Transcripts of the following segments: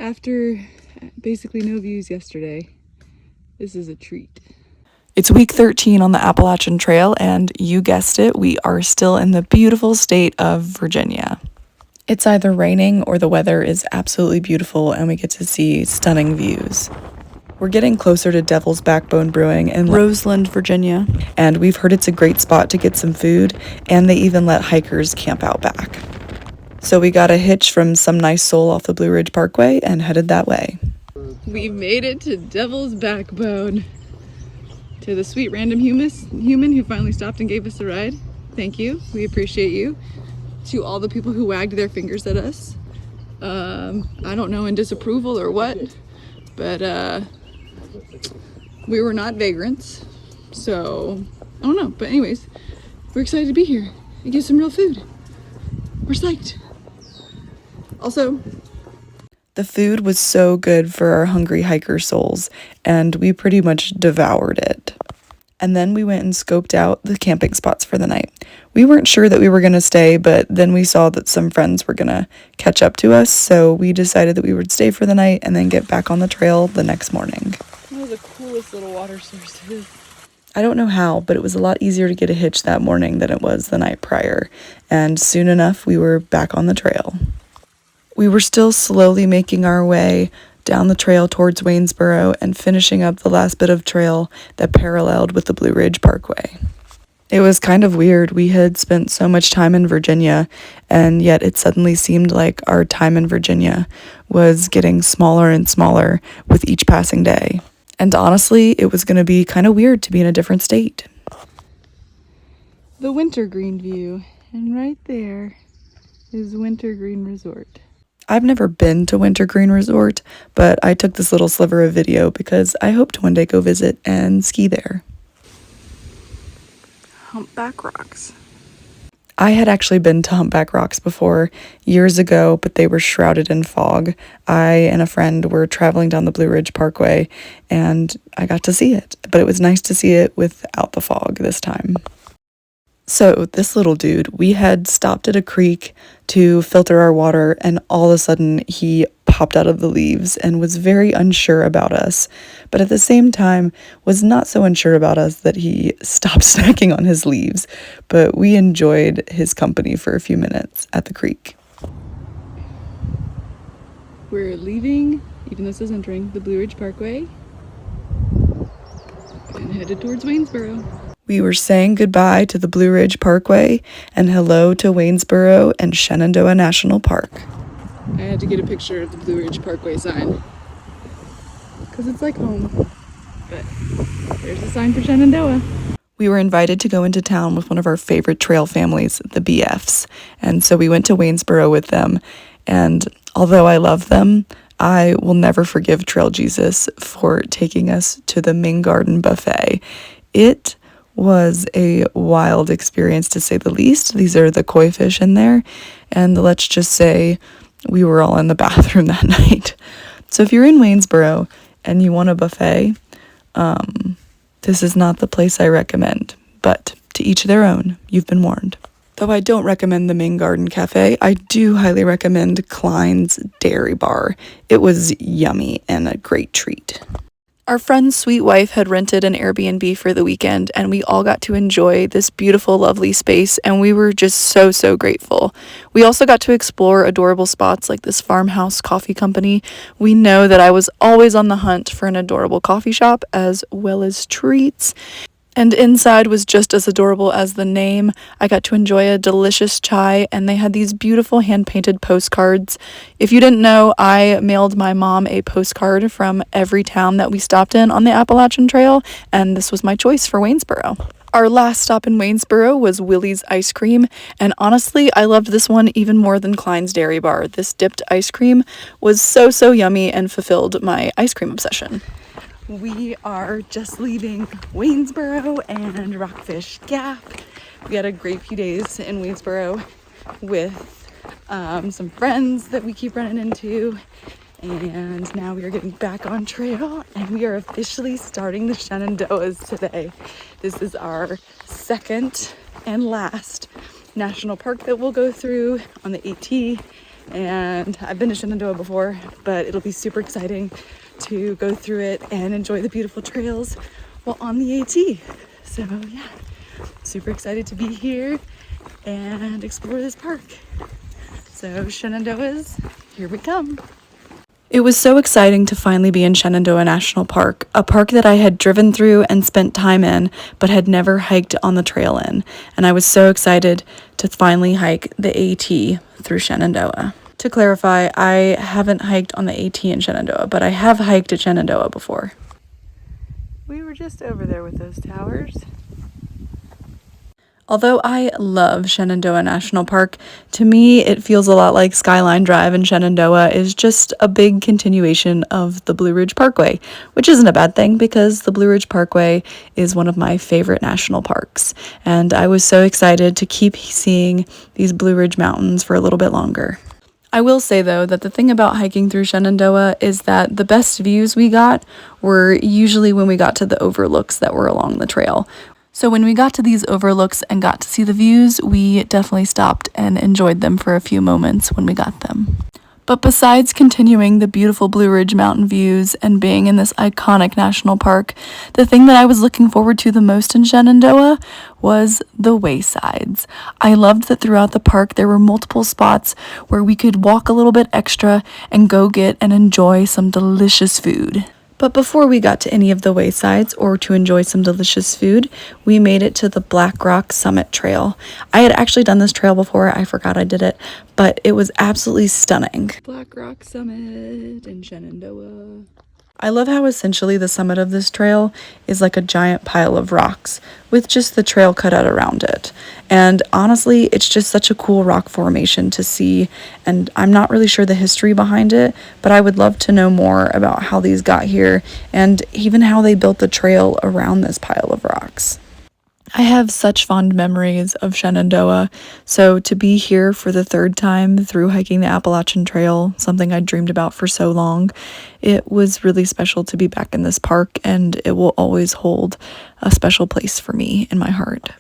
After basically no views yesterday, this is a treat. It's week 13 on the Appalachian Trail, and you guessed it, we are still in the beautiful state of Virginia. It's either raining or the weather is absolutely beautiful and we get to see stunning views. We're getting closer to Devil's Backbone Brewing in Roseland, Virginia, and we've heard it's a great spot to get some food, and they even let hikers camp out back. So we got a hitch from Some Nice Soul off the Blue Ridge Parkway and headed that way. We made it to Devil's Backbone. To the sweet random human who finally stopped and gave us a ride. Thank you. We appreciate you. To all the people who wagged their fingers at us. I don't know, in disapproval or what, but we were not vagrants. So, I don't know. But anyways, we're excited to be here and get some real food. We're psyched. Also, the food was so good for our hungry hiker souls, and we pretty much devoured it. And then we went and scoped out the camping spots for the night. We weren't sure that we were going to stay, but then we saw that some friends were going to catch up to us, so we decided that we would stay for the night and then get back on the trail the next morning. one of the coolest little water sources. I don't know how, but it was a lot easier to get a hitch that morning than it was the night prior, and soon enough we were back on the trail. We were still slowly making our way down the trail towards Waynesboro and finishing up the last bit of trail that paralleled with the Blue Ridge Parkway. It was kind of weird. We had spent so much time in Virginia, and yet it suddenly seemed like our time in Virginia was getting smaller and smaller with each passing day. And honestly, it was going to be kind of weird to be in a different state. The Wintergreen view, and right there is Wintergreen Resort. I've never been to Wintergreen Resort, but I took this little sliver of video because I hope to one day go visit and ski there. Humpback Rocks. I had actually been to Humpback Rocks before years ago, but they were shrouded in fog. I and a friend were traveling down the Blue Ridge Parkway, and I got to see it, but it was nice to see it without the fog this time. So this little dude, we had stopped at a creek to filter our water, and all of a sudden he popped out of the leaves and was very unsure about us, but at the same time was not so unsure about us that he stopped snacking on his leaves, but we enjoyed his company for a few minutes at the creek. We're leaving, even though this is entering, the Blue Ridge Parkway and headed towards Waynesboro. We were saying goodbye to the Blue Ridge Parkway and hello to Waynesboro and Shenandoah National Park. I had to get a picture of the Blue Ridge Parkway sign because it's like home, but there's a sign for Shenandoah. We were invited to go into town with one of our favorite trail families, the BFs, and so we went to Waynesboro with them, and although I love them, I will never forgive Trail Jesus for taking us to the Ming Garden Buffet. It was a wild experience, to say the least. These are the koi fish in there, and let's just say we were all in the bathroom that night. So if you're in Waynesboro and you want a buffet, this is not the place I recommend, but to each their own. You've been warned. Though I don't recommend the Ming Garden Cafe, I do highly recommend Klein's Dairy Bar. It was yummy and a great treat. Our friend's sweet wife had rented an Airbnb for the weekend, and we all got to enjoy this beautiful, lovely space, and we were just so grateful. We also got to explore adorable spots like this farmhouse coffee company. We know that I was always on the hunt for an adorable coffee shop as well as treats. And inside was just as adorable as the name. I got to enjoy a delicious chai, and they had these beautiful hand-painted postcards. If you didn't know, I mailed my mom a postcard from every town that we stopped in on the Appalachian Trail, and this was my choice for Waynesboro. Our last stop in Waynesboro was Willie's Ice Cream, and honestly, I loved this one even more than Klein's Dairy Bar. This dipped ice cream was so yummy and fulfilled my ice cream obsession. We are just leaving Waynesboro and Rockfish Gap. We had a great few days in Waynesboro with some friends that we keep running into, and now we are getting back on trail, and we are officially starting the Shenandoahs today. This is our second and last national park that we'll go through on the AT, and I've been to Shenandoah before, but it'll be super exciting to go through it and enjoy the beautiful trails while on the AT. So yeah, super excited to be here and explore this park. So Shenandoah's, here we come. It was so exciting to finally be in Shenandoah National Park, a park that I had driven through and spent time in, but had never hiked on the trail in. And I was so excited to finally hike the AT through Shenandoah. To clarify, I haven't hiked on the AT in Shenandoah, but I have hiked at Shenandoah before. We were just over there with those towers. Although I love Shenandoah National Park, to me it feels a lot like Skyline Drive, and Shenandoah is just a big continuation of the Blue Ridge Parkway, which isn't a bad thing because the Blue Ridge Parkway is one of my favorite national parks, and I was so excited to keep seeing these Blue Ridge Mountains for a little bit longer. I will say, though, that the thing about hiking through Shenandoah is that the best views we got were usually when we got to the overlooks that were along the trail. So when we got to these overlooks and got to see the views, we definitely stopped and enjoyed them for a few moments when we got them. But besides continuing the beautiful Blue Ridge Mountain views and being in this iconic national park, the thing that I was looking forward to the most in Shenandoah was the waysides. I loved that throughout the park there were multiple spots where we could walk a little bit extra and go get and enjoy some delicious food. But before we got to any of the waysides or to enjoy some delicious food, we made it to the Black Rock Summit Trail. I had actually done this trail before, I forgot I did it, but it was absolutely stunning. Black Rock Summit in Shenandoah. I love how essentially the summit of this trail is like a giant pile of rocks with just the trail cut out around it. And honestly, it's just such a cool rock formation to see, and I'm not really sure the history behind it, but I would love to know more about how these got here and even how they built the trail around this pile of rocks. I have such fond memories of Shenandoah, so to be here for the third time through hiking the Appalachian Trail, something I dreamed about for so long, it was really special to be back in this park, and it will always hold a special place for me in my heart.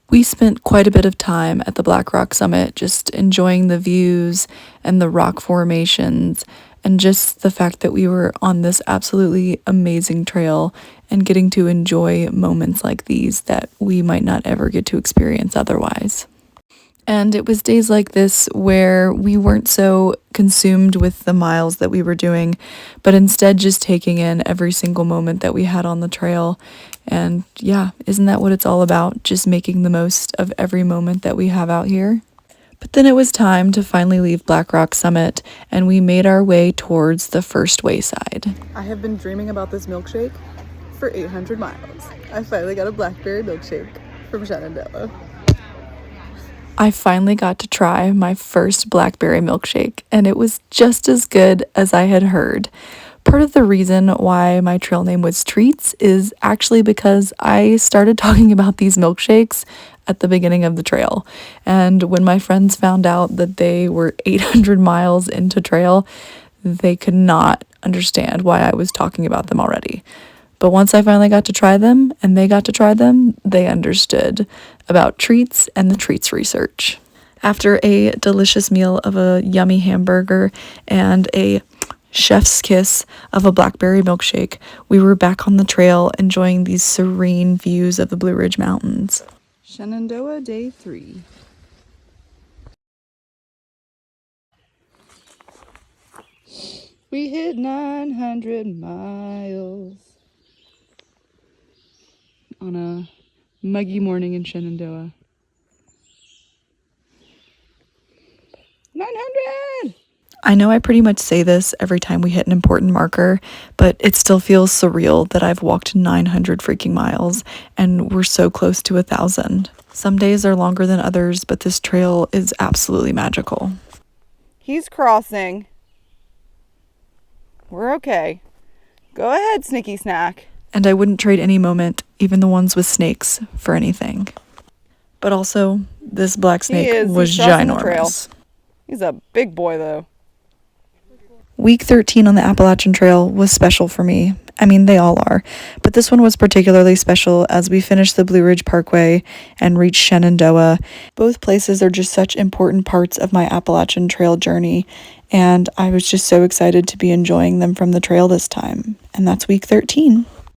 We spent quite a bit of time at the Black Rock Summit just enjoying the views and the rock formations and just the fact that we were on this absolutely amazing trail and getting to enjoy moments like these that we might not ever get to experience otherwise. And it was days like this where we weren't so consumed with the miles that we were doing, but instead just taking in every single moment that we had on the trail. And yeah, isn't that what it's all about? Just making the most of every moment that we have out here. But then it was time to finally leave Black Rock Summit, and we made our way towards the first wayside. I have been dreaming about this milkshake for 800 miles. I finally got a blackberry milkshake from Shenandoah. I finally got to try my first blackberry milkshake, and it was just as good as I had heard. Part of the reason why my trail name was Treats is actually because I started talking about these milkshakes at the beginning of the trail. And when my friends found out that they were 800 miles into trail, they could not understand why I was talking about them already. But once I finally got to try them and they got to try them, they understood about treats and the treats research. After a delicious meal of a yummy hamburger and a chef's kiss of a blackberry milkshake, we were back on the trail enjoying these serene views of the Blue Ridge Mountains. Shenandoah Day 3. We hit 900 miles on a muggy morning in Shenandoah. 900! I know I pretty much say this every time we hit an important marker, but it still feels surreal that I've walked 900 freaking miles and we're so close to 1,000. Some days are longer than others, but this trail is absolutely magical. He's crossing. We're okay. Go ahead, Snicky Snack. And I wouldn't trade any moment, even the ones with snakes, for anything. But also, this black snake was ginormous. He's a big boy, though. Week 13 on the Appalachian Trail was special for me, I mean, they all are, but this one was particularly special as we finished the Blue Ridge Parkway and reached Shenandoah. Both places are just such important parts of my Appalachian Trail journey, and I was just so excited to be enjoying them from the trail this time. And that's week 13.